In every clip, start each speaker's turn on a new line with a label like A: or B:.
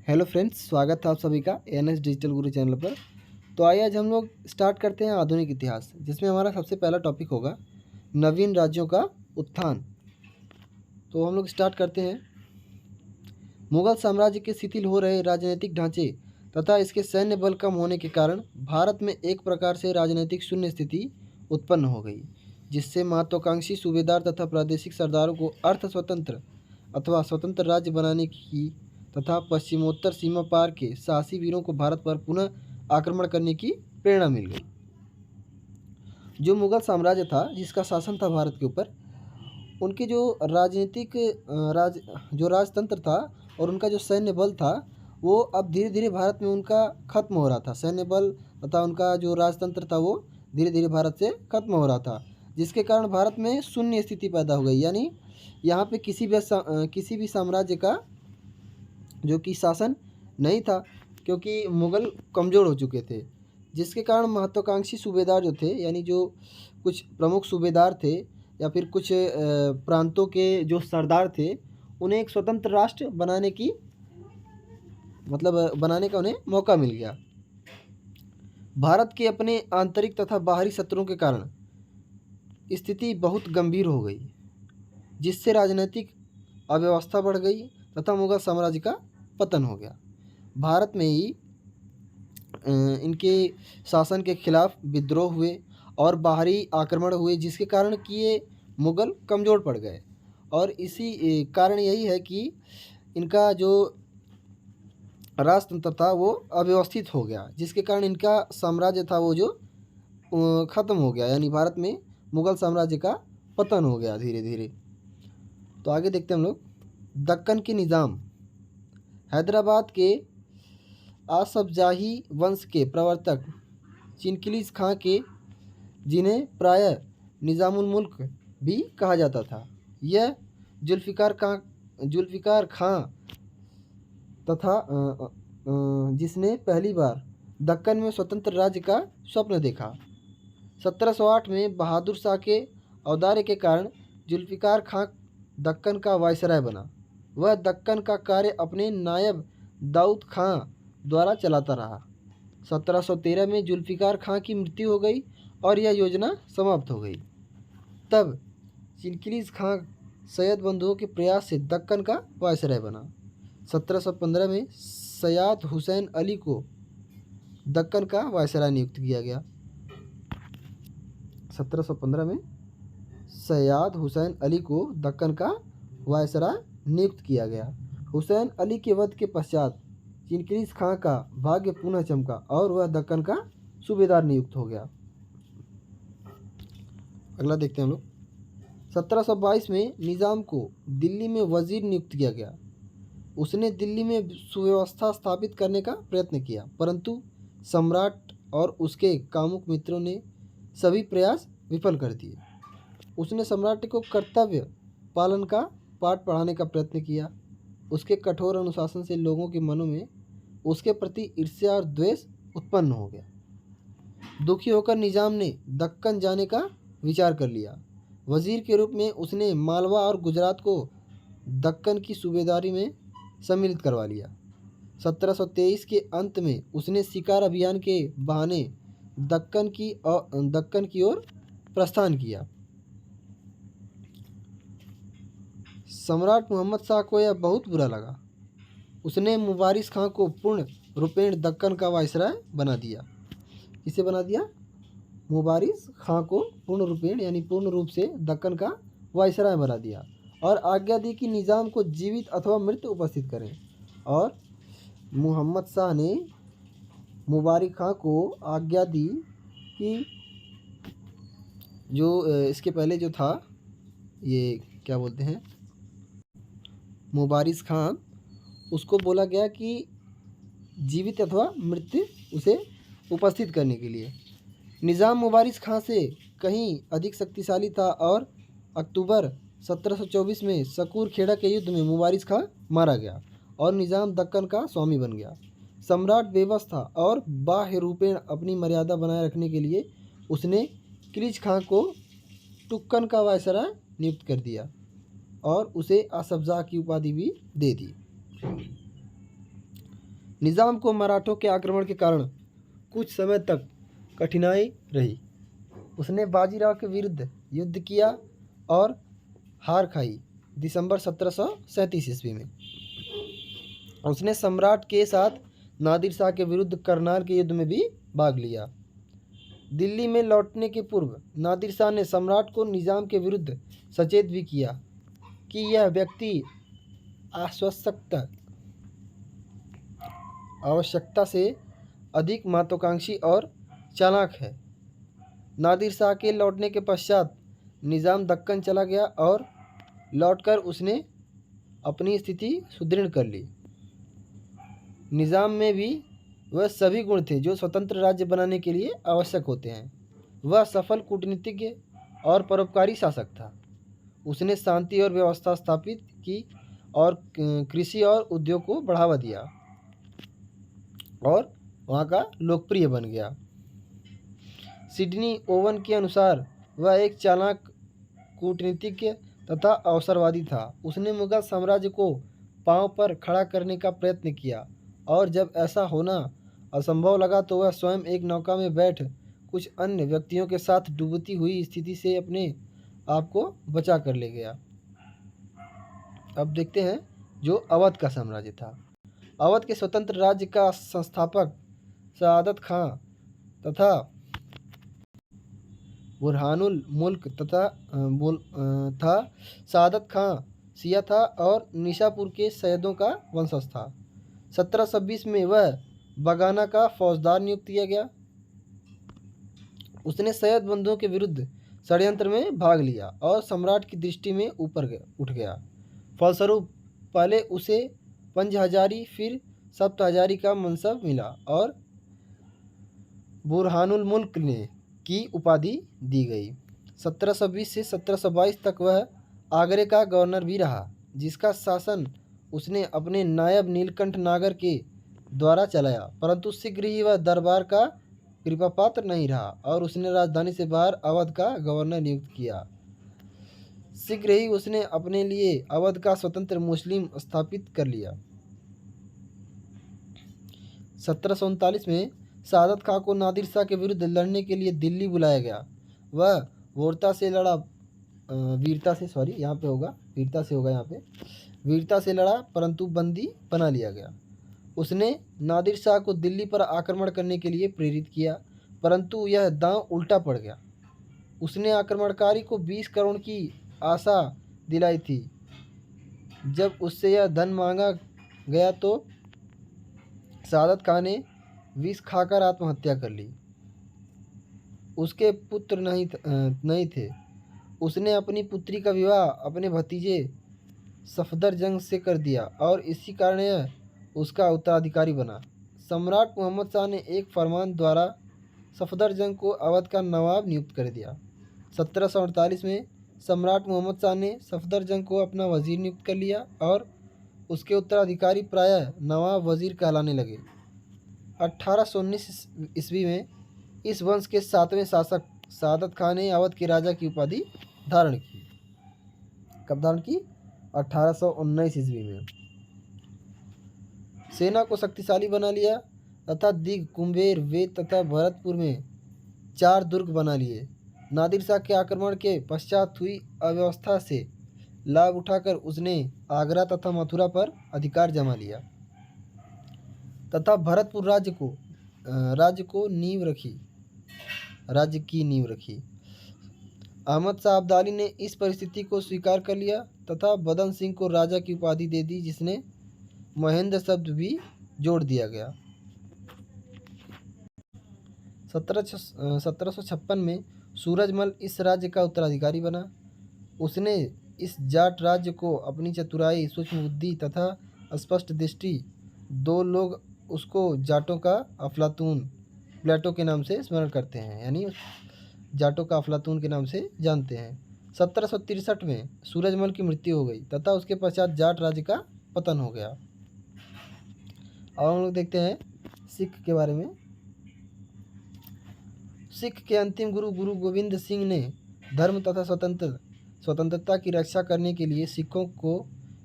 A: Hello friends, स्वागत है आप सभी का एएनएस डिजिटल गुरु चैनल पर। तो आइए आज हम लोग स्टार्ट करते हैं आधुनिक इतिहास, जिसमें हमारा सबसे पहला टॉपिक होगा नवीन राज्यों का उत्थान। तो हम लोग स्टार्ट करते हैं। मुगल साम्राज्य के शिथिल हो रहे राजनीतिक ढांचे तथा इसके सैन्य बल कम होने के कारण भारत में एक प्रकार से राजनीतिक शून्य स्थिति उत्पन्न हो गई, जिससे महत्वाकांक्षी सूबेदार तथा प्रादेशिक सरदारों को अर्थ स्वतंत्र अथवा स्वतंत्र राज्य बनाने की तथा पश्चिमोत्तर सीमा पार के साहसी वीरों को भारत पर पुनः आक्रमण करने की प्रेरणा मिल गई। जो मुगल साम्राज्य था, जिसका शासन था भारत के ऊपर, उनके जो राजनीतिक जो राजतंत्र था और उनका जो सैन्य बल था, वो अब धीरे धीरे भारत में उनका खत्म हो रहा था। सैन्य बल तथा उनका जो राजतंत्र था वो धीरे धीरे भारत से खत्म हो रहा था, जिसके कारण भारत में शून्य स्थिति पैदा हो गई। यानी यहाँ पे किसी भी साम्राज्य का जो कि शासन नहीं था, क्योंकि मुगल कमज़ोर हो चुके थे, जिसके कारण महत्वाकांक्षी सूबेदार जो थे, यानी जो कुछ प्रमुख सूबेदार थे या फिर कुछ प्रांतों के जो सरदार थे, उन्हें एक स्वतंत्र राष्ट्र बनाने का उन्हें मौका मिल गया। भारत के अपने आंतरिक तथा बाहरी शत्रुओं के कारण स्थिति बहुत गंभीर हो गई, जिससे राजनीतिक अव्यवस्था बढ़ गई तथा मुगल साम्राज्य का पतन हो गया। भारत में ही इनके शासन के खिलाफ विद्रोह हुए और बाहरी आक्रमण हुए, जिसके कारण कि ये मुगल कमज़ोर पड़ गए। और इसी कारण यही है कि इनका जो राजतंत्र था वो अव्यवस्थित हो गया, जिसके कारण इनका साम्राज्य था वो जो ख़त्म हो गया। यानी भारत में मुगल साम्राज्य का पतन हो गया धीरे धीरे। तो आगे देखते हैं हम लोग। दक्कन के निज़ाम। हैदराबाद के आसफजाही वंश के प्रवर्तक चिनकिलिस खां के, जिन्हें प्रायः निज़ामुल मुल्क भी कहा जाता था, यह जुल्फ़िकार खां तथा जिसने पहली बार दक्कन में स्वतंत्र राज्य का स्वप्न देखा। 1708 में बहादुर शाह के औदार्य के कारण जुल्फ़िकार खां दक्कन का वायसराय बना। वह दक्कन का कार्य अपने नायब दाऊद खां द्वारा चलाता रहा। 1713 में जुल्फ़िकार खां की मृत्यु हो गई और यह योजना समाप्त हो गई। तब चिनकिलिस खां सैयद बंधुओं के प्रयास से दक्कन का वायसराय बना। 1715 में सयाद हुसैन अली को दक्कन का वायसराय नियुक्त किया गया। 1715 में सयाद हुसैन अली को दक्कन का वायसराय नियुक्त किया गया। हुसैन अली के वध के पश्चात चिनकिलिस खां का भाग्य पुनः चमका और वह दक्कन का सूबेदार नियुक्त हो गया। अगला देखते हैं हम लोग। 1722 में निज़ाम को दिल्ली में वजीर नियुक्त किया गया। उसने दिल्ली में सुव्यवस्था स्थापित करने का प्रयत्न किया, परंतु सम्राट और उसके कामुक मित्रों ने सभी प्रयास विफल कर दिए। उसने सम्राट को कर्तव्य पालन का पाठ पढ़ाने का प्रयत्न किया। उसके कठोर अनुशासन से लोगों के मनों में उसके प्रति ईर्ष्या और द्वेष उत्पन्न हो गया। दुखी होकर निज़ाम ने दक्कन जाने का विचार कर लिया। वजीर के रूप में उसने मालवा और गुजरात को दक्कन की सूबेदारी में सम्मिलित करवा लिया। 1723 के अंत में उसने शिकार अभियान के बहाने दक्कन की ओर प्रस्थान किया। सम्राट मोहम्मद शाह को यह बहुत बुरा लगा। उसने मुबारिस खां को पूर्ण रूपेण दक्कन का वायसराय बना दिया। किसे बना दिया? मुबारिस खां को पूर्ण रूपेण यानी पूर्ण रूप से दक्कन का वायसराय बना दिया और आज्ञा दी कि निज़ाम को जीवित अथवा मृत उपस्थित करें। और मोहम्मद शाह ने मुबारिक खां को आज्ञा दी कि जो इसके पहले जो था, ये क्या बोलते हैं, मुबारिस खां, उसको बोला गया कि जीवित अथवा मृत्यु उसे उपस्थित करने के लिए। निज़ाम मुबारिस खां से कहीं अधिक शक्तिशाली था और अक्टूबर 1724 में सकूर खेड़ा के युद्ध में मुबारिस खां मारा गया और निज़ाम दक्कन का स्वामी बन गया। सम्राट बेबस था और बाह्य रूपेण अपनी मर्यादा बनाए रखने के लिए उसने किलिच खां को टुक्कन का वायसराय नियुक्त कर दिया और उसे असफजाह की उपाधि भी दे दी। निज़ाम को मराठों के आक्रमण के कारण कुछ समय तक कठिनाई रही। उसने बाजीराव के विरुद्ध युद्ध किया और हार खाई। दिसंबर 1737 ईस्वी में उसने सम्राट के साथ नादिर शाह के विरुद्ध करनाल के युद्ध में भी भाग लिया। दिल्ली में लौटने के पूर्व नादिर शाह ने सम्राट को निज़ाम के विरुद्ध सचेत भी किया कि यह व्यक्ति आवश्यकता से अधिक महत्वाकांक्षी और चालाक है। नादिर शाह के लौटने के पश्चात निज़ाम दक्कन चला गया और लौटकर उसने अपनी स्थिति सुदृढ़ कर ली। निज़ाम में भी वह सभी गुण थे जो स्वतंत्र राज्य बनाने के लिए आवश्यक होते हैं। वह सफल कूटनीतिज्ञ और परोपकारी शासक था। उसने शांति और व्यवस्था स्थापित की और कृषि और उद्योग को बढ़ावा दिया और वहाँ का लोकप्रिय बन गया। सिडनी ओवन के अनुसार वह एक चालाक कूटनीतिज्ञ तथा अवसरवादी था। उसने मुगल साम्राज्य को पांव पर खड़ा करने का प्रयत्न किया और जब ऐसा होना असंभव लगा तो वह स्वयं एक नौका में बैठ कुछ अन्य व्यक्तियों के साथ डूबती हुई स्थिति से अपने आप को बचा कर ले गया। अब देखते हैं जो अवध का साम्राज्य था। अवध के स्वतंत्र राज्य का संस्थापक सआदत खां तथा बुरहानुल मुल्क था। सआदत खां शिया था और निशापुर के सैयदों का वंशज था। 1720 में वह बगाना का फौजदार नियुक्त किया गया। उसने सैयद बंधुओं के विरुद्ध षड्यंत्र में भाग लिया और सम्राट की दृष्टि में ऊपर उठ गया। फलस्वरूप पहले उसे पंजहजारी फिर सप्तहजारी का मनसब मिला और बुरहानुल मुल्क ने की उपाधि दी गई। 1720 से 1722 तक वह आगरे का गवर्नर भी रहा, जिसका शासन उसने अपने नायब नीलकंठ नागर के द्वारा चलाया, परंतु शीघ्र ही वह दरबार का कृपापात्र नहीं रहा और उसने राजधानी से बाहर अवध का गवर्नर नियुक्त किया। शीघ्र ही उसने अपने लिए अवध का स्वतंत्र मुस्लिम स्थापित कर लिया। 1739 में सआदत खां को नादिर शाह के विरुद्ध लड़ने के लिए दिल्ली बुलाया गया। वह वीरता से लड़ा परंतु बंदी बना लिया गया। उसने नादिर शाह को दिल्ली पर आक्रमण करने के लिए प्रेरित किया, परंतु यह दांव उल्टा पड़ गया। उसने आक्रमणकारी को 20 करोड़ की आशा दिलाई थी। जब उससे यह धन मांगा गया तो सआदत खां ने विष खाकर आत्महत्या कर ली। उसके पुत्र नहीं थे। उसने अपनी पुत्री का विवाह अपने भतीजे सफदरजंग से कर दिया और इसी कारण यह उसका उत्तराधिकारी बना। सम्राट मोहम्मद शाह ने एक फरमान द्वारा सफदरजंग को अवध का नवाब नियुक्त कर दिया। 1748 में सम्राट मोहम्मद शाह ने सफदरजंग को अपना वजीर नियुक्त कर लिया और उसके उत्तराधिकारी प्रायः नवाब वजीर कहलाने लगे। 1819 ईस्वी में इस वंश के 7वें शासक सआदत खां ने अवध के राजा की उपाधि धारण की। कब धारण की? 1819 ईस्वी में। सेना को शक्तिशाली बना लिया तथा दिग, कुंभेर, वेद तथा भरतपुर में 4 दुर्ग बना लिए। नादिर शाह के आक्रमण के पश्चात हुई अव्यवस्था से लाभ उठाकर उसने आगरा तथा मथुरा पर अधिकार जमा लिया तथा भरतपुर राज्य की नींव रखी। अहमद शाह अब्दाली ने इस परिस्थिति को स्वीकार कर लिया तथा बदन सिंह को राजा की उपाधि दे दी, जिसने महेंद्र शब्द भी जोड़ दिया गया। 1756 में सूरजमल इस राज्य का उत्तराधिकारी बना। उसने इस जाट राज्य को अपनी चतुराई, सूक्ष्म बुद्धि तथा स्पष्ट दृष्टि, 2 लोग उसको जाटों का अफलातून प्लेटो के नाम से स्मरण करते हैं, यानी जाटों का अफलातून के नाम से जानते हैं। 1763 में सूरजमल की मृत्यु हो गई तथा उसके पश्चात जाट राज्य का पतन हो गया। अब हम लोग देखते हैं सिख के बारे में। सिख के अंतिम गुरु गोविंद सिंह ने धर्म तथा स्वतंत्रता की रक्षा करने के लिए सिखों को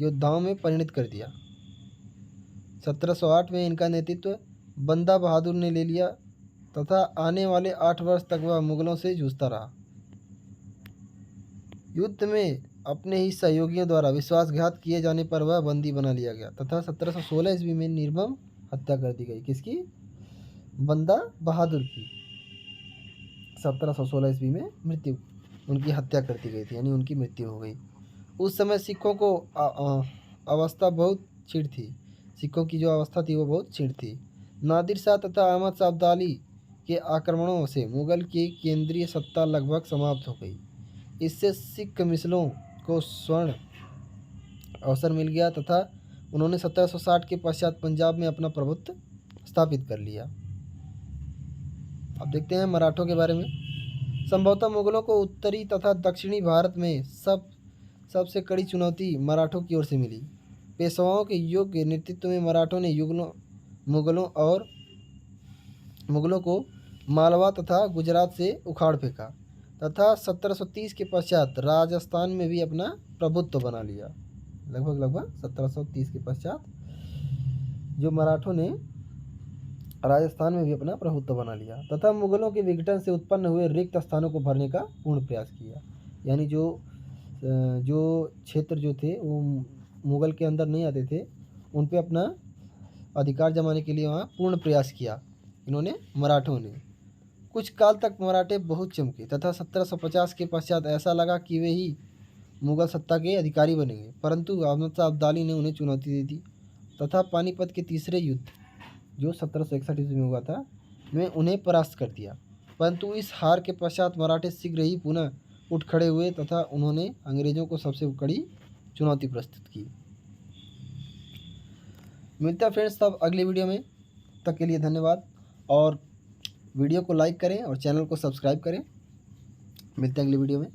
A: योद्धाओं में परिणत कर दिया। 1708 में इनका नेतृत्व बंदा बहादुर ने ले लिया तथा आने वाले 8 वर्ष तक वह मुगलों से जूझता रहा। युद्ध में अपने ही सहयोगियों द्वारा विश्वासघात किए जाने पर वह बंदी बना लिया गया तथा 1716 ईस्वी में निर्मम हत्या कर दी गई। किसकी? बंदा बहादुर की 1716 ईस्वी में उनकी हत्या कर दी गई थी, यानी उनकी मृत्यु हो गई। उस समय सिखों को अवस्था बहुत छिड़ थी। सिखों की जो अवस्था थी वो बहुत छिड़ थी। नादिर शाह तथा अहमद शाह अब्दाली के आक्रमणों से मुगल की केंद्रीय सत्ता लगभग समाप्त हो गई। इससे सिख मिसलों को स्वर्ण अवसर मिल गया तथा उन्होंने 1760 के पश्चात पंजाब में अपना प्रभुत्व स्थापित कर लिया। अब देखते हैं मराठों के बारे में। संभवतः मुगलों को उत्तरी तथा दक्षिणी भारत में सबसे कड़ी चुनौती मराठों की ओर से मिली। पेशवाओं के योग्य नेतृत्व में मराठों ने मुगलों को मालवा तथा गुजरात से उखाड़ फेंका तथा 1730 के पश्चात राजस्थान में भी अपना प्रभुत्व बना लिया। लगभग 1730 के पश्चात जो मराठों ने राजस्थान में भी अपना प्रभुत्व बना लिया तथा मुगलों के विघटन से उत्पन्न हुए रिक्त स्थानों को भरने का पूर्ण प्रयास किया। यानी जो क्षेत्र जो थे वो मुगल के अंदर नहीं आते थे, उन पे अपना अधिकार जमाने के लिए वहाँ पूर्ण प्रयास किया इन्होंने, मराठों ने। कुछ काल तक मराठे बहुत चमके तथा 1750 के पश्चात ऐसा लगा कि वे ही मुगल सत्ता के अधिकारी बनेंगे, परंतु अहमद शाह अब्दाली ने उन्हें चुनौती दे दी तथा पानीपत के तीसरे युद्ध जो 1761 ईस्वी में हुआ था में उन्हें परास्त कर दिया। परंतु इस हार के पश्चात मराठे शीघ्र ही पुनः उठ खड़े हुए तथा उन्होंने अंग्रेजों को सबसे कड़ी चुनौती प्रस्तुत की। मिलता है फ्रेंड्स तब अगली वीडियो में, तक के लिए धन्यवाद और वीडियो को लाइक करें और चैनल को सब्सक्राइब करें। मिलते हैं अगली वीडियो में।